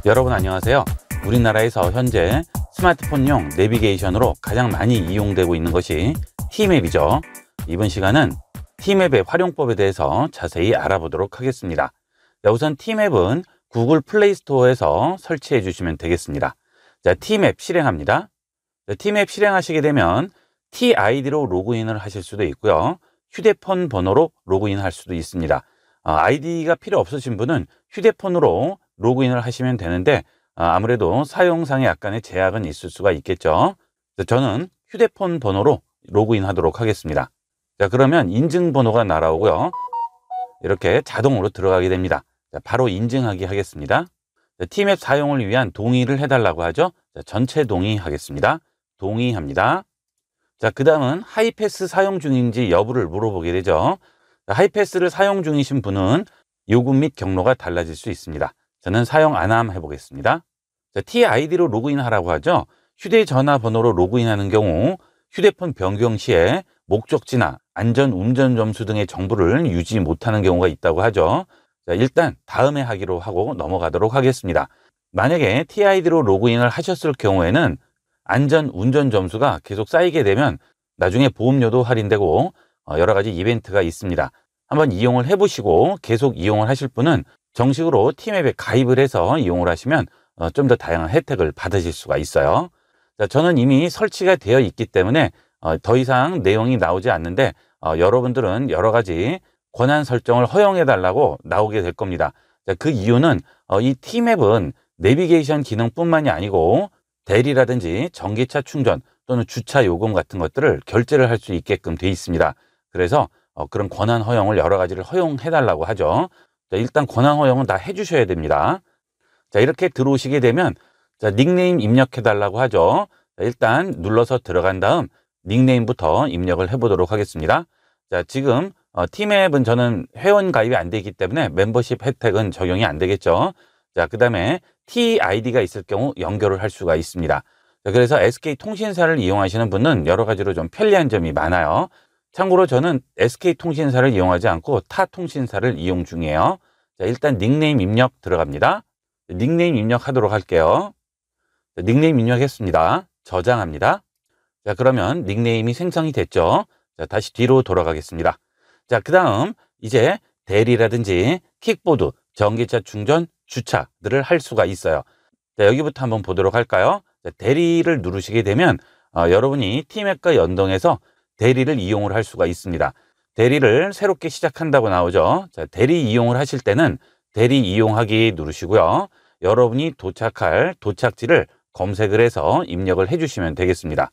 여러분 안녕하세요. 우리나라에서 현재 스마트폰용 내비게이션으로 가장 많이 이용되고 있는 것이 T맵이죠. 이번 시간은 T맵의 활용법에 대해서 자세히 알아보도록 하겠습니다. 우선 T맵은 구글 플레이 스토어에서 설치해 주시면 되겠습니다. 자, T맵 실행합니다. T맵 실행하시게 되면 TID로 로그인을 하실 수도 있고요. 휴대폰 번호로 로그인할 수도 있습니다. 아이디가 필요 없으신 분은 휴대폰으로 로그인을 하시면 되는데 아무래도 사용상에 약간의 제약은 있을 수가 있겠죠. 저는 휴대폰 번호로 로그인 하도록 하겠습니다. 자, 그러면 인증번호가 날아오고요. 이렇게 자동으로 들어가게 됩니다. 자, 바로 인증하기 하겠습니다. 자, T맵 사용을 위한 동의를 해달라고 하죠. 자, 전체 동의하겠습니다. 동의합니다. 자, 그 다음은 하이패스 사용 중인지 여부를 물어보게 되죠. 자, 하이패스를 사용 중이신 분은 요금 및 경로가 달라질 수 있습니다. 저는 사용 안 함 해보겠습니다. 자, TID로 로그인하라고 하죠. 휴대전화 번호로 로그인하는 경우 휴대폰 변경 시에 목적지나 안전 운전 점수 등의 정보를 유지 못하는 경우가 있다고 하죠. 자, 일단 다음에 하기로 하고 넘어가도록 하겠습니다. 만약에 TID로 로그인을 하셨을 경우에는 안전 운전 점수가 계속 쌓이게 되면 나중에 보험료도 할인되고 여러 가지 이벤트가 있습니다. 한번 이용을 해보시고 계속 이용을 하실 분은 정식으로 T맵에 가입을 해서 이용을 하시면 좀 더 다양한 혜택을 받으실 수가 있어요. 자, 저는 이미 설치가 되어 있기 때문에 더 이상 내용이 나오지 않는데 여러분들은 여러 가지 권한 설정을 허용해 달라고 나오게 될 겁니다. 자, 그 이유는 이 T맵은 내비게이션 기능뿐만이 아니고 대리라든지 전기차 충전 또는 주차 요금 같은 것들을 결제를 할 수 있게끔 되어 있습니다. 그래서 그런 권한 허용을 여러 가지를 허용해 달라고 하죠. 자, 일단 권한 허용은 다 해주셔야 됩니다. 자, 이렇게 들어오시게 되면 자, 닉네임 입력해 달라고 하죠. 자, 일단 눌러서 들어간 다음 닉네임부터 입력을 해보도록 하겠습니다. 자, 지금 T맵은 저는 회원 가입이 안 되기 때문에 멤버십 혜택은 적용이 안 되겠죠. 자, 그 다음에 TID가 있을 경우 연결을 할 수가 있습니다. 자, 그래서 SK통신사를 이용하시는 분은 여러 가지로 좀 편리한 점이 많아요. 참고로 저는 SK통신사를 이용하지 않고 타 통신사를 이용 중이에요. 자, 일단 닉네임 입력 들어갑니다. 닉네임 입력하도록 할게요. 자, 닉네임 입력했습니다. 저장합니다. 자, 그러면 닉네임이 생성이 됐죠. 자, 다시 뒤로 돌아가겠습니다. 자, 그 다음 이제 대리라든지 킥보드, 전기차 충전, 주차들을 할 수가 있어요. 자, 여기부터 한번 보도록 할까요? 자, 대리를 누르시게 되면 여러분이 T맵과 연동해서 대리를 이용을 할 수가 있습니다. 대리를 새롭게 시작한다고 나오죠. 자, 대리 이용을 하실 때는 대리 이용하기 누르시고요. 여러분이 도착할 도착지를 검색을 해서 입력을 해주시면 되겠습니다.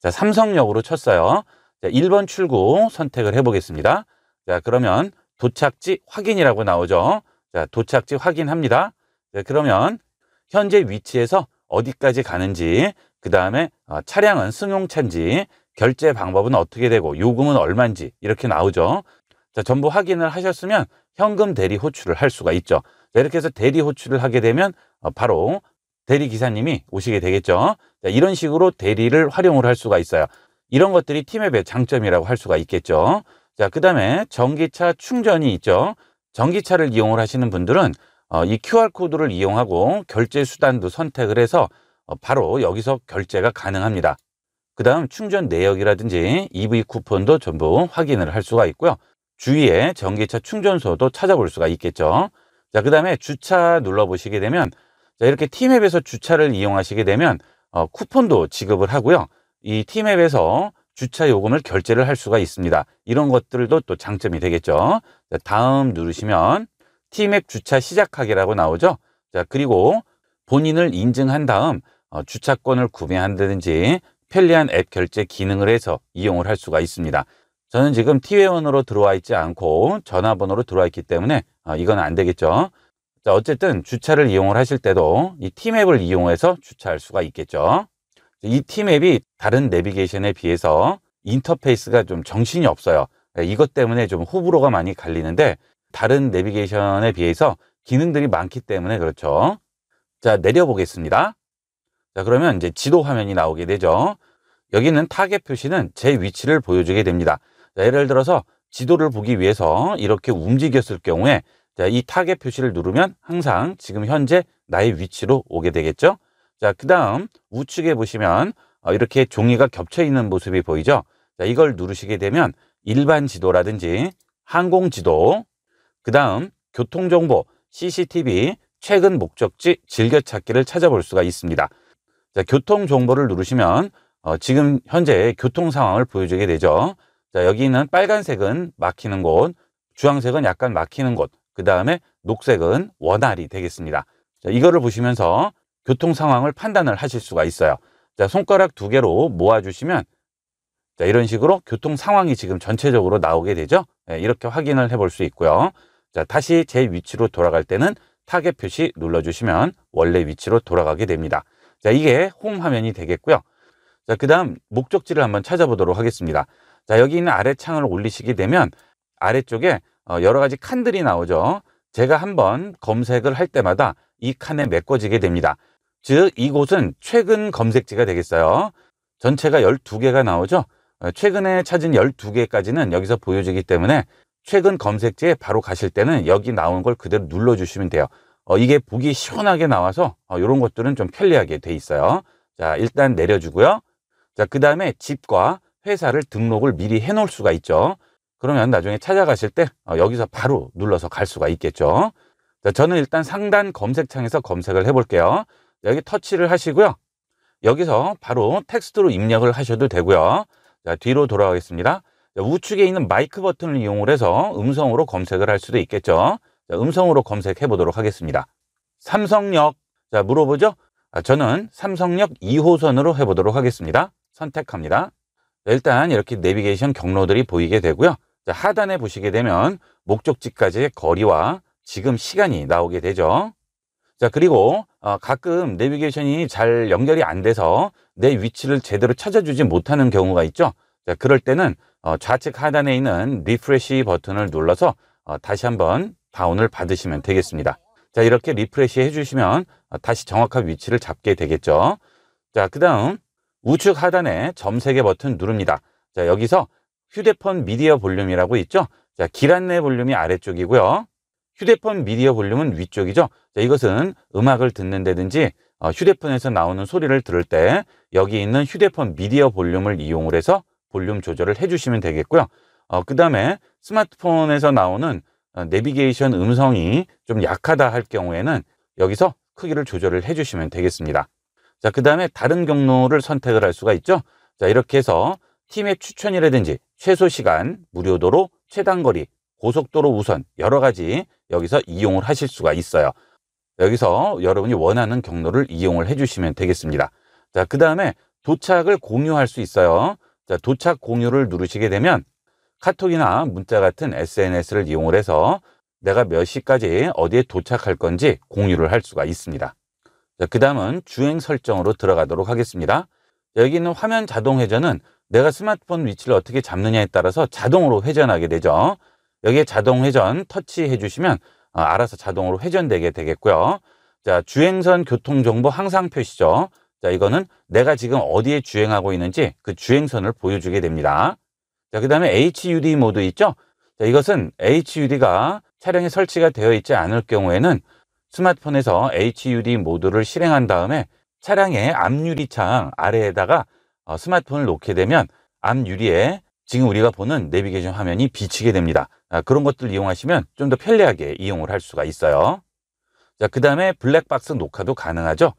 자, 삼성역으로 쳤어요. 자, 1번 출구 선택을 해보겠습니다. 자, 그러면 도착지 확인이라고 나오죠. 자, 도착지 확인합니다. 자, 그러면 현재 위치에서 어디까지 가는지, 그 다음에 차량은 승용차인지, 결제 방법은 어떻게 되고 요금은 얼마인지 이렇게 나오죠. 자, 전부 확인을 하셨으면 현금 대리 호출을 할 수가 있죠. 자, 이렇게 해서 대리 호출을 하게 되면 바로 대리 기사님이 오시게 되겠죠. 자, 이런 식으로 대리를 활용을 할 수가 있어요. 이런 것들이 T맵의 장점이라고 할 수가 있겠죠. 자, 그 다음에 전기차 충전이 있죠. 전기차를 이용을 하시는 분들은 이 QR코드를 이용하고 결제 수단도 선택을 해서 바로 여기서 결제가 가능합니다. 그 다음 충전 내역이라든지 EV 쿠폰도 전부 확인을 할 수가 있고요. 주위에 전기차 충전소도 찾아볼 수가 있겠죠. 자, 그 다음에 주차 눌러보시게 되면 자, 이렇게 T맵에서 주차를 이용하시게 되면 쿠폰도 지급을 하고요. 이 T맵에서 주차 요금을 결제를 할 수가 있습니다. 이런 것들도 또 장점이 되겠죠. 자, 다음 누르시면 T맵 주차 시작하기라고 나오죠. 자, 그리고 본인을 인증한 다음 주차권을 구매한다든지 편리한 앱 결제 기능을 해서 이용을 할 수가 있습니다. 저는 지금 T회원으로 들어와 있지 않고 전화번호로 들어와 있기 때문에 이건 안 되겠죠. 자, 어쨌든 주차를 이용을 하실 때도 이 T맵을 이용해서 주차할 수가 있겠죠. 이 T맵이 다른 내비게이션에 비해서 인터페이스가 좀 정신이 없어요. 이것 때문에 좀 호불호가 많이 갈리는데 다른 내비게이션에 비해서 기능들이 많기 때문에 그렇죠. 자, 내려보겠습니다. 자, 그러면 이제 지도 화면이 나오게 되죠. 여기는 타겟 표시는 제 위치를 보여주게 됩니다. 자, 예를 들어서 지도를 보기 위해서 이렇게 움직였을 경우에 자, 이 타겟 표시를 누르면 항상 지금 현재 나의 위치로 오게 되겠죠. 자, 그 다음 우측에 보시면 이렇게 종이가 겹쳐 있는 모습이 보이죠. 자, 이걸 누르시게 되면 일반 지도라든지 항공 지도, 그 다음 교통정보, CCTV, 최근 목적지 즐겨찾기를 찾아볼 수가 있습니다. 자, 교통정보를 누르시면 지금 현재 교통 상황을 보여주게 되죠. 자, 여기 있는 빨간색은 막히는 곳, 주황색은 약간 막히는 곳, 그 다음에 녹색은 원활이 되겠습니다. 자, 이거를 보시면서 교통 상황을 판단을 하실 수가 있어요. 자, 손가락 두 개로 모아주시면 자, 이런 식으로 교통 상황이 지금 전체적으로 나오게 되죠. 네, 이렇게 확인을 해볼 수 있고요. 자, 다시 제 위치로 돌아갈 때는 타겟 표시 눌러주시면 원래 위치로 돌아가게 됩니다. 자, 이게 홈 화면이 되겠고요. 자, 그 다음 목적지를 한번 찾아보도록 하겠습니다. 자, 여기 있는 아래 창을 올리시게 되면 아래쪽에 여러 가지 칸들이 나오죠. 제가 한번 검색을 할 때마다 이 칸에 메꿔지게 됩니다. 즉, 이곳은 최근 검색지가 되겠어요. 전체가 12개가 나오죠. 최근에 찾은 12개까지는 여기서 보여지기 때문에 최근 검색지에 바로 가실 때는 여기 나온 걸 그대로 눌러주시면 돼요. 이게 보기 시원하게 나와서 이런 것들은 좀 편리하게 돼 있어요. 자, 일단 내려주고요. 자, 그 다음에 집과 회사를 등록을 미리 해 놓을 수가 있죠. 그러면 나중에 찾아가실 때 여기서 바로 눌러서 갈 수가 있겠죠. 자, 저는 일단 상단 검색창에서 검색을 해볼게요. 여기 터치를 하시고요. 여기서 바로 텍스트로 입력을 하셔도 되고요. 자, 뒤로 돌아가겠습니다. 자, 우측에 있는 마이크 버튼을 이용을 해서 음성으로 검색을 할 수도 있겠죠. 자, 음성으로 검색해 보도록 하겠습니다. 삼성역. 자, 물어보죠. 저는 삼성역 2호선으로 해보도록 하겠습니다. 선택합니다. 일단 이렇게 내비게이션 경로들이 보이게 되고요. 자, 하단에 보시게 되면 목적지까지의 거리와 지금 시간이 나오게 되죠. 자, 그리고 가끔 내비게이션이 잘 연결이 안 돼서 내 위치를 제대로 찾아주지 못하는 경우가 있죠. 자, 그럴 때는 좌측 하단에 있는 리프레시 버튼을 눌러서 다시 한번 다운을 받으시면 되겠습니다. 자, 이렇게 리프레시 해주시면 다시 정확한 위치를 잡게 되겠죠. 자, 그 다음 우측 하단에 점 3개 버튼 누릅니다. 자, 여기서 휴대폰 미디어 볼륨이라고 있죠. 자, 길 안내 볼륨이 아래쪽이고요. 휴대폰 미디어 볼륨은 위쪽이죠. 자, 이것은 음악을 듣는다든지 휴대폰에서 나오는 소리를 들을 때 여기 있는 휴대폰 미디어 볼륨을 이용을 해서 볼륨 조절을 해주시면 되겠고요. 그 다음에 스마트폰에서 나오는 내비게이션 음성이 좀 약하다 할 경우에는 여기서 크기를 조절을 해주시면 되겠습니다. 자, 그 다음에 다른 경로를 선택을 할 수가 있죠. 자, 이렇게 해서 팀의 추천이라든지 최소 시간, 무료도로, 최단거리, 고속도로 우선 여러 가지 여기서 이용을 하실 수가 있어요. 여기서 여러분이 원하는 경로를 이용을 해주시면 되겠습니다. 자, 그 다음에 도착을 공유할 수 있어요. 자, 도착 공유를 누르시게 되면 카톡이나 문자 같은 SNS를 이용을 해서 내가 몇 시까지 어디에 도착할 건지 공유를 할 수가 있습니다. 자, 그 다음은 주행 설정으로 들어가도록 하겠습니다. 여기 있는 화면 자동 회전은 내가 스마트폰 위치를 어떻게 잡느냐에 따라서 자동으로 회전하게 되죠. 여기에 자동 회전 터치해 주시면 알아서 자동으로 회전되게 되겠고요. 자, 주행선 교통정보 항상 표시죠. 자, 이거는 내가 지금 어디에 주행하고 있는지 그 주행선을 보여주게 됩니다. 자, 그 다음에 HUD 모드 있죠. 자, 이것은 HUD가 차량에 설치가 되어 있지 않을 경우에는 스마트폰에서 HUD 모드를 실행한 다음에 차량의 앞유리창 아래에다가 스마트폰을 놓게 되면 앞유리에 지금 우리가 보는 내비게이션 화면이 비치게 됩니다. 그런 것들 이용하시면 좀 더 편리하게 이용을 할 수가 있어요. 자, 그 다음에 블랙박스 녹화도 가능하죠.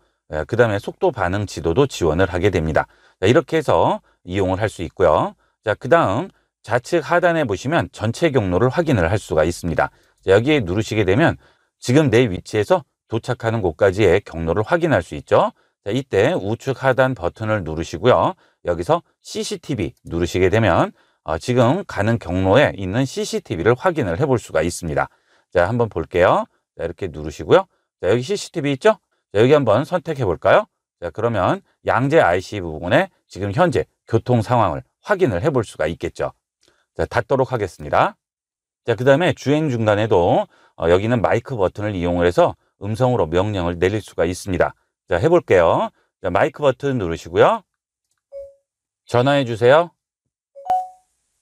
그 다음에 속도 반응 지도도 지원을 하게 됩니다. 자, 이렇게 해서 이용을 할 수 있고요. 자, 그 다음 좌측 하단에 보시면 전체 경로를 확인을 할 수가 있습니다. 자, 여기에 누르시게 되면 지금 내 위치에서 도착하는 곳까지의 경로를 확인할 수 있죠. 자, 이때 우측 하단 버튼을 누르시고요. 여기서 CCTV 누르시게 되면 지금 가는 경로에 있는 CCTV를 확인을 해볼 수가 있습니다. 자, 한번 볼게요. 자, 이렇게 누르시고요. 자, 여기 CCTV 있죠? 자, 여기 한번 선택해 볼까요? 자, 그러면 양재 IC 부분에 지금 현재 교통 상황을 확인을 해볼 수가 있겠죠. 자, 닫도록 하겠습니다. 자, 그 다음에 주행 중단에도 여기는 마이크 버튼을 이용을 해서 음성으로 명령을 내릴 수가 있습니다. 자, 해볼게요. 자, 마이크 버튼 누르시고요. 전화해 주세요.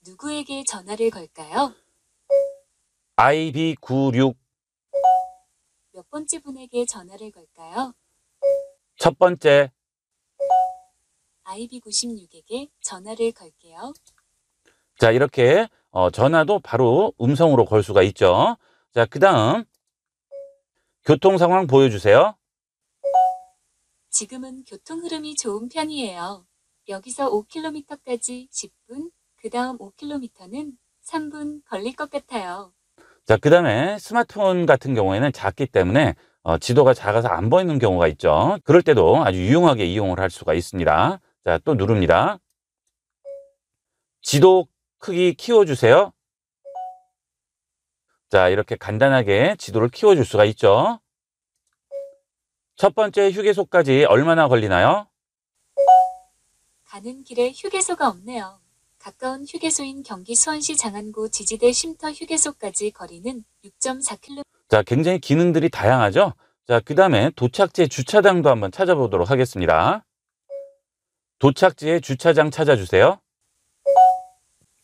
누구에게 전화를 걸까요? IB96 번째 분에게 전화를 걸까요? 첫 번째. IB96에게 전화를 걸게요. 자, 이렇게 전화도 바로 음성으로 걸 수가 있죠. 자, 그 다음 교통 상황 보여주세요. 지금은 교통 흐름이 좋은 편이에요. 여기서 5km까지 10분, 그 다음 5km는 3분 걸릴 것 같아요. 자, 그 다음에 스마트폰 같은 경우에는 작기 때문에 지도가 작아서 안 보이는 경우가 있죠. 그럴 때도 아주 유용하게 이용을 할 수가 있습니다. 자, 또 누릅니다. 지도 크기 키워주세요. 자, 이렇게 간단하게 지도를 키워줄 수가 있죠. 첫 번째 휴게소까지 얼마나 걸리나요? 가는 길에 휴게소가 없네요. 가까운 휴게소인 경기 수원시 장안구 지지대 쉼터 휴게소까지 거리는 6.4km. 자, 굉장히 기능들이 다양하죠. 자, 그 다음에 도착지의 주차장도 한번 찾아보도록 하겠습니다. 도착지의 주차장 찾아주세요.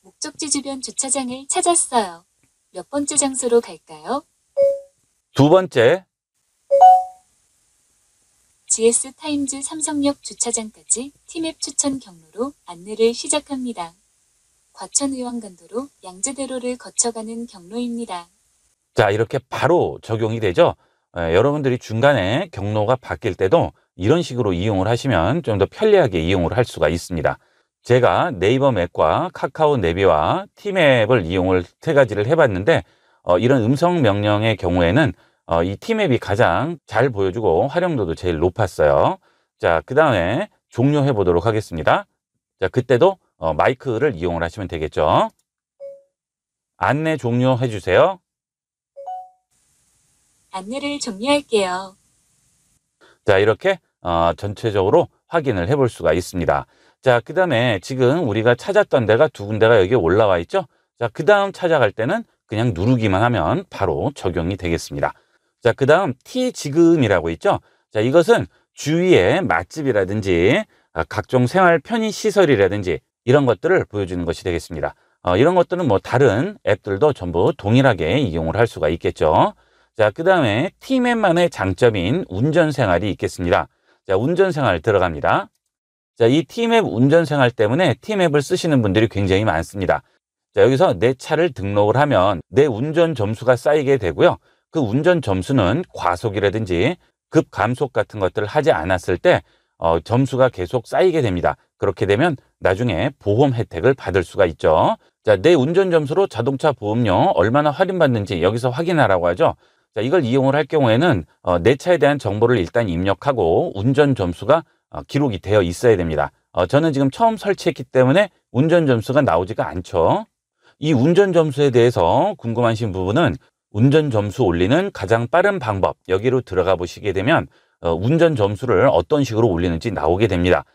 목적지 주변 주차장을 찾았어요. 몇 번째 장소로 갈까요? 두 번째. GS 타임즈 삼성역 주차장까지 티맵 추천 경로로 안내를 시작합니다. 과천의왕간도로 양재대로를 거쳐가는 경로입니다. 자, 이렇게 바로 적용이 되죠. 여러분들이 중간에 경로가 바뀔 때도 이런 식으로 이용을 하시면 좀 더 편리하게 이용을 할 수가 있습니다. 제가 네이버 맵과 카카오 내비와 티맵을 이용을 세 가지를 해봤는데 이런 음성 명령의 경우에는 이 티맵이 가장 잘 보여주고 활용도도 제일 높았어요. 자, 그 다음에 종료해 보도록 하겠습니다. 자, 그때도 마이크를 이용을 하시면 되겠죠. 안내 종료해 주세요. 안내를 종료할게요. 자, 이렇게 전체적으로 확인을 해볼 수가 있습니다. 자, 그 다음에 지금 우리가 찾았던 데가 두 군데가 여기 올라와 있죠. 자, 그 다음 찾아갈 때는 그냥 누르기만 하면 바로 적용이 되겠습니다. 자, 그 다음 T지금이라고 있죠. 자, 이것은 주위에 맛집이라든지 각종 생활 편의시설이라든지 이런 것들을 보여주는 것이 되겠습니다. 이런 것들은 뭐 다른 앱들도 전부 동일하게 이용을 할 수가 있겠죠. 자, 그 다음에 T맵만의 장점인 운전생활이 있겠습니다. 자, 운전생활 들어갑니다. 자, 이 T맵 운전생활 때문에 T맵을 쓰시는 분들이 굉장히 많습니다. 자, 여기서 내 차를 등록을 하면 내 운전 점수가 쌓이게 되고요. 그 운전 점수는 과속이라든지 급감속 같은 것들을 하지 않았을 때 점수가 계속 쌓이게 됩니다. 그렇게 되면 나중에 보험 혜택을 받을 수가 있죠. 자, 내 운전 점수로 자동차 보험료 얼마나 할인받는지 여기서 확인하라고 하죠. 자, 이걸 이용을 할 경우에는 내 차에 대한 정보를 일단 입력하고 운전 점수가 기록이 되어 있어야 됩니다. 저는 지금 처음 설치했기 때문에 운전 점수가 나오지가 않죠. 이 운전 점수에 대해서 궁금하신 부분은 운전 점수 올리는 가장 빠른 방법, 여기로 들어가 보시게 되면 운전 점수를 어떤 식으로 올리는지 나오게 됩니다.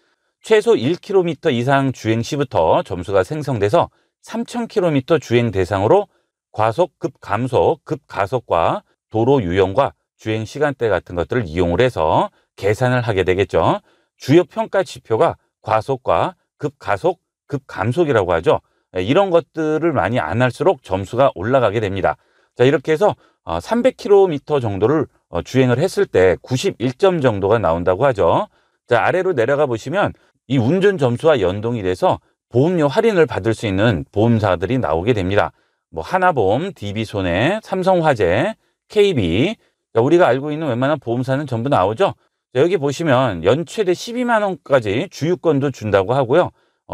최소 1km 이상 주행 시부터 점수가 생성돼서 3000km 주행 대상으로 과속, 급감속, 급가속과 도로 유형과 주행 시간대 같은 것들을 이용을 해서 계산을 하게 되겠죠. 주요 평가 지표가 과속과 급가속, 급감속이라고 하죠. 이런 것들을 많이 안 할수록 점수가 올라가게 됩니다. 자, 이렇게 해서 300km 정도를 주행을 했을 때 91점 정도가 나온다고 하죠. 자, 아래로 내려가 보시면 이 운전 점수와 연동이 돼서 보험료 할인을 받을 수 있는 보험사들이 나오게 됩니다. 뭐 하나보험, DB손해, 삼성화재, KB, 자, 우리가 알고 있는 웬만한 보험사는 전부 나오죠. 자, 여기 보시면 연 최대 12만 원까지 주유권도 준다고 하고요.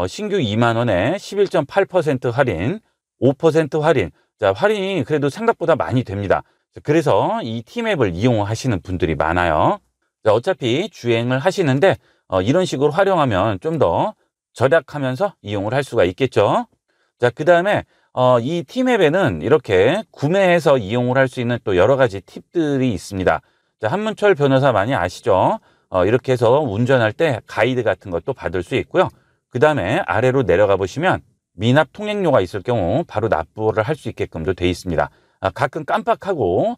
신규 2만 원에 11.8% 할인, 5% 할인. 자, 할인이 그래도 생각보다 많이 됩니다. 그래서 이 T맵을 이용하시는 분들이 많아요. 자, 어차피 주행을 하시는데 이런 식으로 활용하면 좀 더 절약하면서 이용을 할 수가 있겠죠. 자, 그 다음에 이 T맵에는 이렇게 구매해서 이용을 할 수 있는 또 여러 가지 팁들이 있습니다. 자, 한문철 변호사 많이 아시죠? 이렇게 해서 운전할 때 가이드 같은 것도 받을 수 있고요. 그 다음에 아래로 내려가 보시면 미납 통행료가 있을 경우 바로 납부를 할 수 있게끔도 돼 있습니다. 가끔 깜빡하고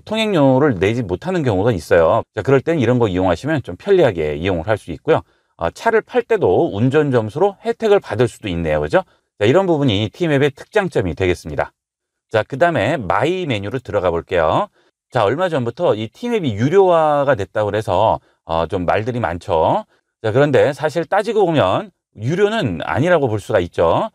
통행료를 내지 못하는 경우가 있어요. 자, 그럴 땐 이런 거 이용하시면 좀 편리하게 이용을 할 수 있고요. 차를 팔 때도 운전 점수로 혜택을 받을 수도 있네요. 그죠? 자, 이런 부분이 T맵의 특장점이 되겠습니다. 자, 그 다음에 마이 메뉴로 들어가 볼게요. 자, 얼마 전부터 이 티맵이 유료화가 됐다고 그래서 좀 말들이 많죠. 자, 그런데 사실 따지고 보면 유료는 아니라고 볼 수가 있죠.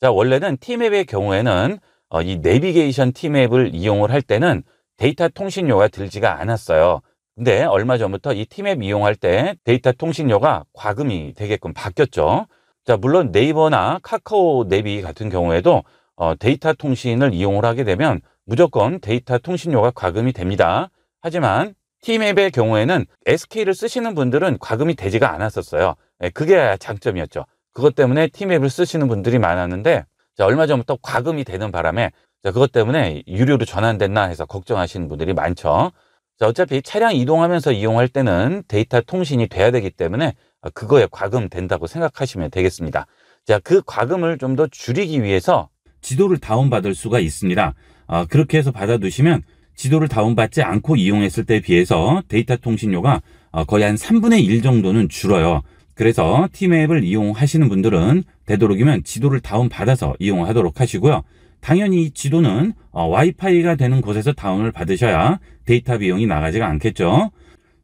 자, 원래는 티맵의 경우에는 이 내비게이션 티맵을 이용을 할 때는 데이터 통신료가 들지가 않았어요. 근데 얼마 전부터 이 티맵 이용할 때 데이터 통신료가 과금이 되게끔 바뀌었죠. 자, 물론 네이버나 카카오 내비 같은 경우에도 데이터 통신을 이용을 하게 되면 무조건 데이터 통신료가 과금이 됩니다. 하지만 티맵의 경우에는 SK를 쓰시는 분들은 과금이 되지가 않았었어요. 그게 장점이었죠. 그것 때문에 티맵을 쓰시는 분들이 많았는데, 자, 얼마 전부터 과금이 되는 바람에 자, 그것 때문에 유료로 전환됐나 해서 걱정하시는 분들이 많죠. 자, 어차피 차량 이동하면서 이용할 때는 데이터 통신이 돼야 되기 때문에 그거에 과금 된다고 생각하시면 되겠습니다. 자, 그 과금을 좀 더 줄이기 위해서 지도를 다운받을 수가 있습니다. 그렇게 해서 받아두시면 지도를 다운받지 않고 이용했을 때에 비해서 데이터 통신료가 거의 한 3분의 1 정도는 줄어요. 그래서 티맵을 이용하시는 분들은 되도록이면 지도를 다운받아서 이용하도록 하시고요. 당연히 이 지도는 와이파이가 되는 곳에서 다운을 받으셔야 데이터 비용이 나가지가 않겠죠.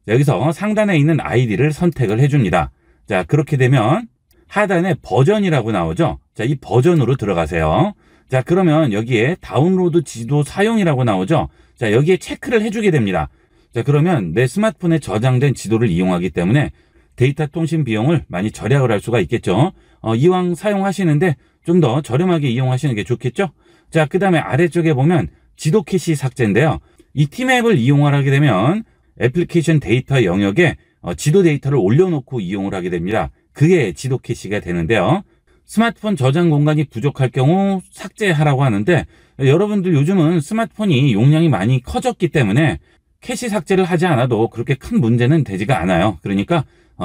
여기서 상단에 있는 아이디를 선택을 해줍니다. 자, 그렇게 되면 하단에 버전이라고 나오죠. 자, 이 버전으로 들어가세요. 자, 그러면 여기에 다운로드 지도 사용이라고 나오죠. 자, 여기에 체크를 해주게 됩니다. 자, 그러면 내 스마트폰에 저장된 지도를 이용하기 때문에 데이터 통신 비용을 많이 절약을 할 수가 있겠죠. 이왕 사용하시는데 좀 더 저렴하게 이용하시는 게 좋겠죠. 자, 그 다음에 아래쪽에 보면 지도 캐시 삭제인데요. 이 티맵을 이용을 하게 되면 애플리케이션 데이터 영역에 지도 데이터를 올려놓고 이용을 하게 됩니다. 그게 지도 캐시가 되는데요. 스마트폰 저장 공간이 부족할 경우 삭제하라고 하는데, 여러분들 요즘은 스마트폰이 용량이 많이 커졌기 때문에 캐시 삭제를 하지 않아도 그렇게 큰 문제는 되지가 않아요. 그러니까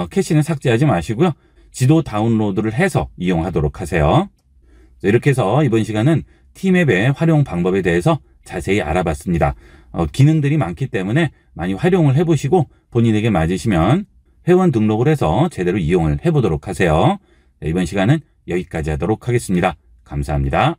캐시는 삭제하지 마시고요. 지도 다운로드를 해서 이용하도록 하세요. 이렇게 해서 이번 시간은 티맵의 활용 방법에 대해서 자세히 알아봤습니다. 기능들이 많기 때문에 많이 활용을 해보시고 본인에게 맞으시면 회원 등록을 해서 제대로 이용을 해보도록 하세요. 이번 시간은 여기까지 하도록 하겠습니다. 감사합니다.